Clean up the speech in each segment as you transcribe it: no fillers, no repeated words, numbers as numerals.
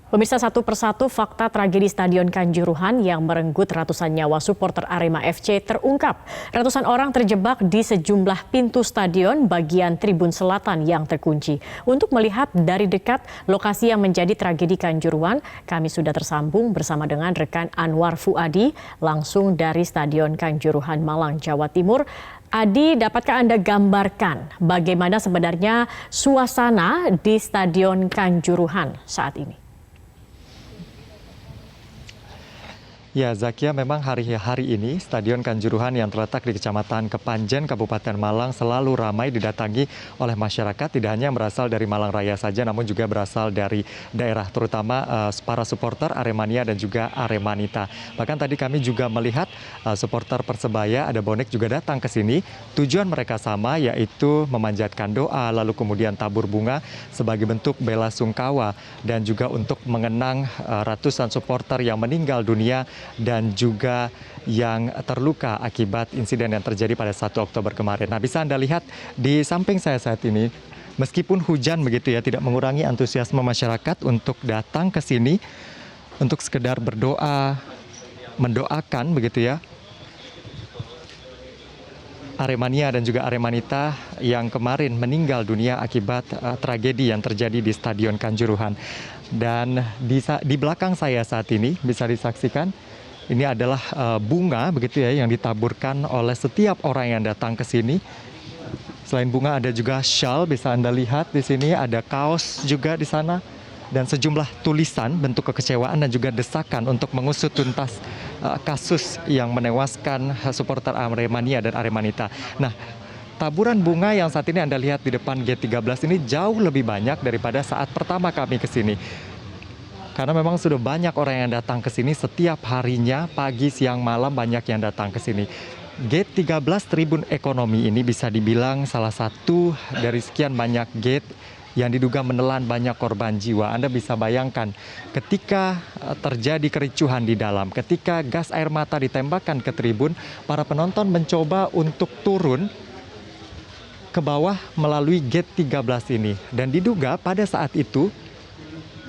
Pemirsa, satu persatu fakta tragedi Stadion Kanjuruhan yang merenggut ratusan nyawa supporter Arema FC terungkap. Ratusan orang terjebak di sejumlah pintu stadion bagian tribun selatan yang terkunci. Untuk melihat dari dekat lokasi yang menjadi tragedi Kanjuruhan, kami sudah tersambung bersama dengan rekan Anwar Fuadi langsung dari Stadion Kanjuruhan, Malang, Jawa Timur. Adi, dapatkah Anda gambarkan bagaimana sebenarnya suasana di Stadion Kanjuruhan saat ini? Ya, Zakia, memang hari ini Stadion Kanjuruhan yang terletak di Kecamatan Kepanjen, Kabupaten Malang selalu ramai didatangi oleh masyarakat. Tidak hanya berasal dari Malang Raya saja, namun juga berasal dari daerah, terutama para supporter Aremania dan juga Aremanita. Bahkan tadi kami juga melihat supporter Persebaya, ada bonek juga datang ke sini. Tujuan mereka sama, yaitu memanjatkan doa, lalu kemudian tabur bunga sebagai bentuk bela sungkawa dan juga untuk mengenang ratusan supporter yang meninggal dunia dan juga yang terluka akibat insiden yang terjadi pada 1 Oktober kemarin. Nah, bisa Anda lihat di samping saya saat ini, meskipun hujan begitu ya, tidak mengurangi antusiasme masyarakat untuk datang ke sini untuk sekedar berdoa, mendoakan begitu ya, Aremania dan juga Aremanita yang kemarin meninggal dunia akibat tragedi yang terjadi di Stadion Kanjuruhan. Dan di belakang saya saat ini bisa disaksikan, ini adalah bunga begitu ya yang ditaburkan oleh setiap orang yang datang ke sini. Selain bunga ada juga shawl, bisa Anda lihat di sini ada kaos juga di sana dan sejumlah tulisan bentuk kekecewaan dan juga desakan untuk mengusut tuntas kasus yang menewaskan supporter Aremania dan Aremanita. Nah, taburan bunga yang saat ini Anda lihat di depan G13 ini jauh lebih banyak daripada saat pertama kami ke sini. Karena memang sudah banyak orang yang datang ke sini setiap harinya, pagi, siang, malam banyak yang datang ke sini. Gate 13 Tribun Ekonomi ini bisa dibilang salah satu dari sekian banyak gate yang diduga menelan banyak korban jiwa. Anda bisa bayangkan ketika terjadi kericuhan di dalam, ketika gas air mata ditembakkan ke tribun, para penonton mencoba untuk turun ke bawah melalui gate 13 ini. Dan diduga pada saat itu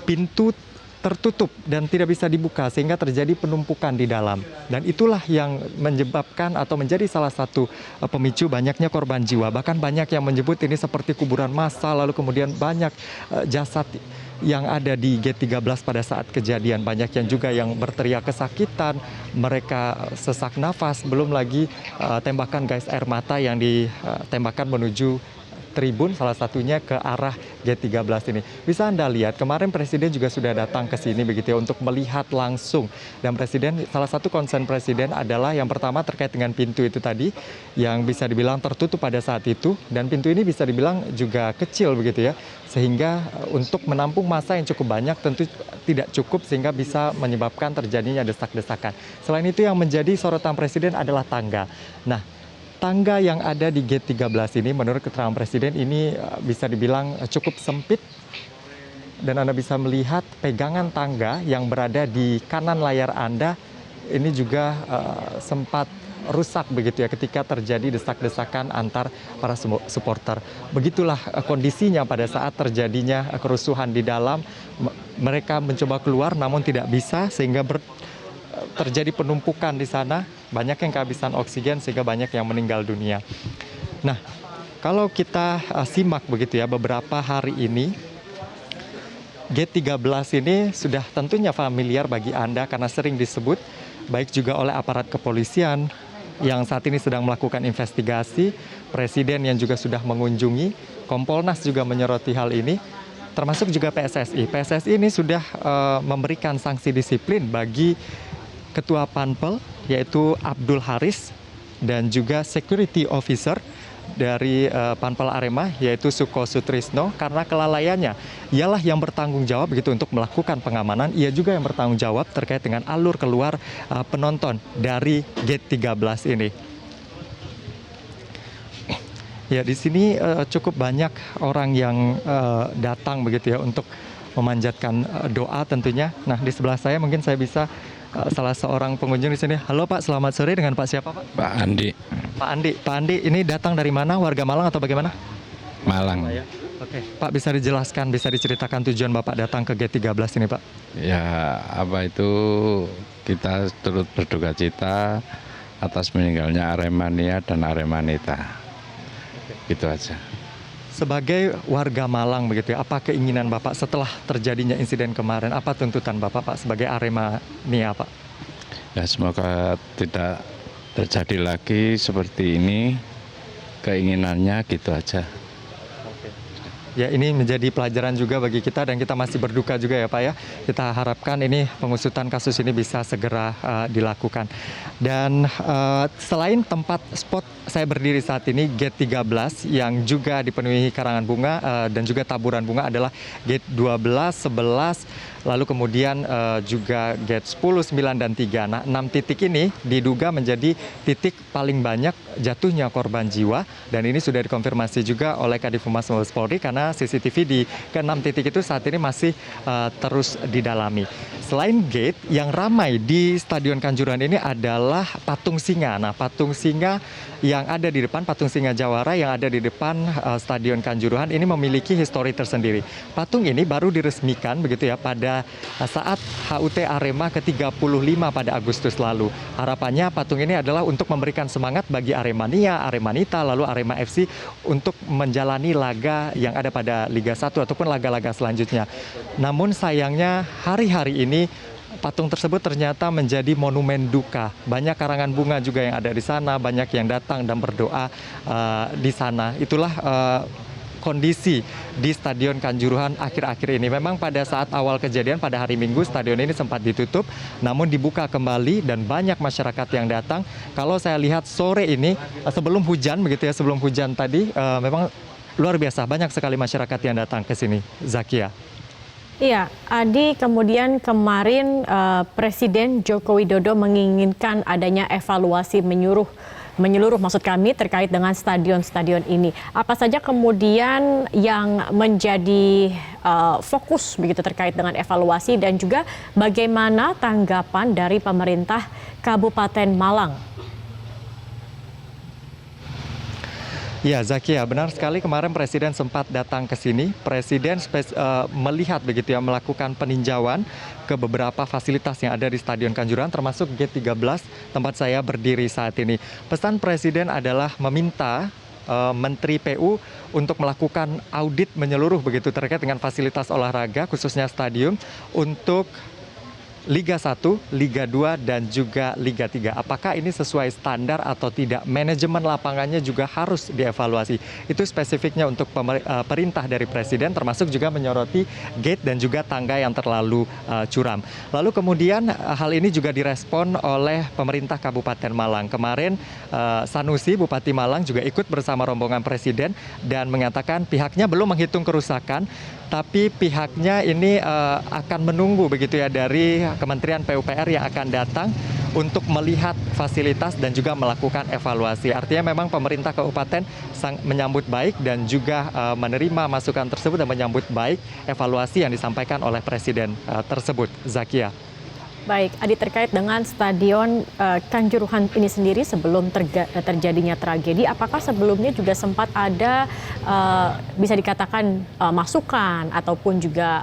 pintu tertutup dan tidak bisa dibuka sehingga terjadi penumpukan di dalam. Dan itulah yang menyebabkan atau menjadi salah satu pemicu banyaknya korban jiwa. Bahkan banyak yang menyebut ini seperti kuburan massal, lalu kemudian banyak jasad yang ada di Gate 13 pada saat kejadian. Banyak yang juga yang berteriak kesakitan, mereka sesak nafas, belum lagi tembakan gas air mata yang ditembakkan menuju tribun, salah satunya ke arah G13 ini. Bisa Anda lihat, kemarin Presiden juga sudah datang ke sini begitu ya untuk melihat langsung. Dan Presiden, salah satu concern Presiden adalah yang pertama terkait dengan pintu itu tadi, yang bisa dibilang tertutup pada saat itu. Dan pintu ini bisa dibilang juga kecil begitu ya. Sehingga untuk menampung massa yang cukup banyak tentu tidak cukup sehingga bisa menyebabkan terjadinya desak-desakan. Selain itu yang menjadi sorotan Presiden adalah tangga. Nah, tangga yang ada di Gate 13 ini menurut keterangan Presiden ini bisa dibilang cukup sempit dan Anda bisa melihat pegangan tangga yang berada di kanan layar Anda ini juga sempat rusak begitu ya ketika terjadi desak-desakan antar para supporter. Begitulah kondisinya pada saat terjadinya kerusuhan di dalam. Mereka mencoba keluar namun tidak bisa sehingga terjadi penumpukan di sana, banyak yang kehabisan oksigen sehingga banyak yang meninggal dunia. Nah, kalau kita simak begitu ya beberapa hari ini, Gate 13 ini sudah tentunya familiar bagi Anda karena sering disebut baik juga oleh aparat kepolisian yang saat ini sedang melakukan investigasi, Presiden yang juga sudah mengunjungi, Kompolnas juga menyoroti hal ini, termasuk juga PSSI. PSSI ini sudah memberikan sanksi disiplin bagi Ketua Panpel yaitu Abdul Haris dan juga Security Officer dari Panpel Arema yaitu Suko Sutrisno karena kelalaiannya. Ialah yang bertanggung jawab begitu untuk melakukan pengamanan. Ia juga yang bertanggung jawab terkait dengan alur keluar penonton dari Gate 13 ini. Ya, di sini cukup banyak orang yang datang begitu ya untuk memanjatkan doa tentunya. Nah, di sebelah saya mungkin saya bisa salah seorang pengunjung di sini. Halo Pak, selamat sore, dengan Pak siapa Pak? Pak Andi. Pak Andi ini datang dari mana? Warga Malang atau bagaimana? Malang. Oke, Pak, bisa dijelaskan, bisa diceritakan tujuan Bapak datang ke G13 ini, Pak? Ya, apa itu kita turut berduka cita atas meninggalnya Aremania dan Aremanita. Gitu aja. Sebagai warga Malang begitu ya, apa keinginan Bapak setelah terjadinya insiden kemarin? Apa tuntutan Bapak, Pak, sebagai Aremania, Pak? Ya, semoga tidak terjadi lagi seperti ini. Keinginannya gitu aja. Ya, ini menjadi pelajaran juga bagi kita dan kita masih berduka juga ya, Pak ya. Kita harapkan ini pengusutan kasus ini bisa segera dilakukan. Dan selain tempat spot saya berdiri saat ini, gate 13 yang juga dipenuhi karangan bunga dan juga taburan bunga adalah gate 12, 11, lalu kemudian juga gate 10, 9, dan 3. Nah, 6 titik ini diduga menjadi titik paling banyak jatuhnya korban jiwa dan ini sudah dikonfirmasi juga oleh Kadif Humas Mabes Polri karena CCTV di ke-6 titik itu saat ini masih terus didalami. Selain gate, yang ramai di Stadion Kanjuruhan ini adalah patung singa. Nah, patung singa yang ada di depan, patung singa Jawara yang ada di depan Stadion Kanjuruhan ini memiliki histori tersendiri. Patung ini baru diresmikan begitu ya pada saat HUT Arema ke-35 pada Agustus lalu. Harapannya patung ini adalah untuk memberikan semangat bagi Aremania, Aremanita, lalu Arema FC untuk menjalani laga yang ada pada Liga 1 ataupun laga-laga selanjutnya. Namun sayangnya hari-hari ini patung tersebut ternyata menjadi monumen duka. Banyak karangan bunga juga yang ada di sana, banyak yang datang dan berdoa di sana. Itulah kondisi di Stadion Kanjuruhan akhir-akhir ini. Memang pada saat awal kejadian pada hari Minggu stadion ini sempat ditutup, namun dibuka kembali dan banyak masyarakat yang datang. Kalau saya lihat sore ini sebelum hujan begitu ya, sebelum hujan tadi memang luar biasa banyak sekali masyarakat yang datang ke sini. Zakia. Iya, Adi, kemudian kemarin Presiden Joko Widodo menginginkan adanya evaluasi menyeluruh maksud kami terkait dengan stadion-stadion ini. Apa saja kemudian yang menjadi fokus begitu terkait dengan evaluasi dan juga bagaimana tanggapan dari pemerintah Kabupaten Malang? Ya, Zakia, benar sekali kemarin Presiden sempat datang ke sini. Presiden melihat begitu ya, melakukan peninjauan ke beberapa fasilitas yang ada di Stadion Kanjuruhan termasuk gate 13 tempat saya berdiri saat ini. Pesan Presiden adalah meminta Menteri PU untuk melakukan audit menyeluruh begitu terkait dengan fasilitas olahraga khususnya stadion untuk Liga 1, Liga 2, dan juga Liga 3. Apakah ini sesuai standar atau tidak? Manajemen lapangannya juga harus dievaluasi. Itu spesifiknya untuk perintah dari Presiden, termasuk juga menyoroti gate dan juga tangga yang terlalu curam. Lalu kemudian hal ini juga direspon oleh pemerintah Kabupaten Malang. Kemarin Sanusi, Bupati Malang juga ikut bersama rombongan Presiden dan mengatakan pihaknya belum menghitung kerusakan, tapi pihaknya ini akan menunggu begitu ya dari Kementerian PUPR yang akan datang untuk melihat fasilitas dan juga melakukan evaluasi. Artinya memang pemerintah kabupaten menyambut baik dan juga menerima masukan tersebut dan menyambut baik evaluasi yang disampaikan oleh Presiden tersebut. Zakia. Baik, Adi, terkait dengan Stadion Kanjuruhan ini sendiri sebelum terjadinya tragedi, apakah sebelumnya juga sempat ada bisa dikatakan masukan ataupun juga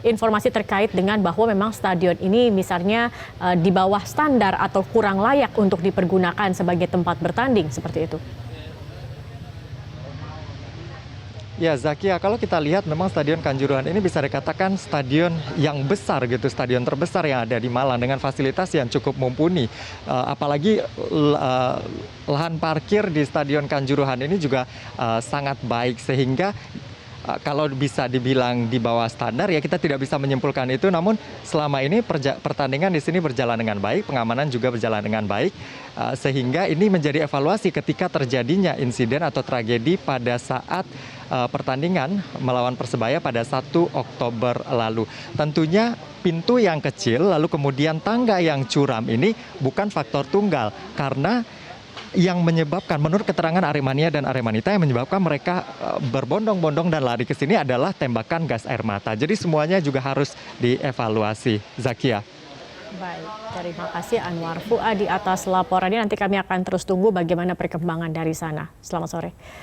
informasi terkait dengan bahwa memang stadion ini misalnya di bawah standar atau kurang layak untuk dipergunakan sebagai tempat bertanding seperti itu? Ya, Zakia, kalau kita lihat memang Stadion Kanjuruhan ini bisa dikatakan stadion yang besar gitu, stadion terbesar yang ada di Malang dengan fasilitas yang cukup mumpuni. Apalagi lahan parkir di Stadion Kanjuruhan ini juga sangat baik sehingga kalau bisa dibilang di bawah standar ya kita tidak bisa menyimpulkan itu, namun selama ini pertandingan di sini berjalan dengan baik, pengamanan juga berjalan dengan baik, sehingga ini menjadi evaluasi ketika terjadinya insiden atau tragedi pada saat pertandingan melawan Persebaya pada 1 Oktober lalu. Tentunya pintu yang kecil lalu kemudian tangga yang curam ini bukan faktor tunggal, karena yang menyebabkan menurut keterangan Aremania dan Aremanita yang menyebabkan mereka berbondong-bondong dan lari ke sini adalah tembakan gas air mata. Jadi semuanya juga harus dievaluasi. Zakia. Baik, terima kasih Anwar Fuadi atas laporannya. Nanti kami akan terus tunggu bagaimana perkembangan dari sana. Selamat sore.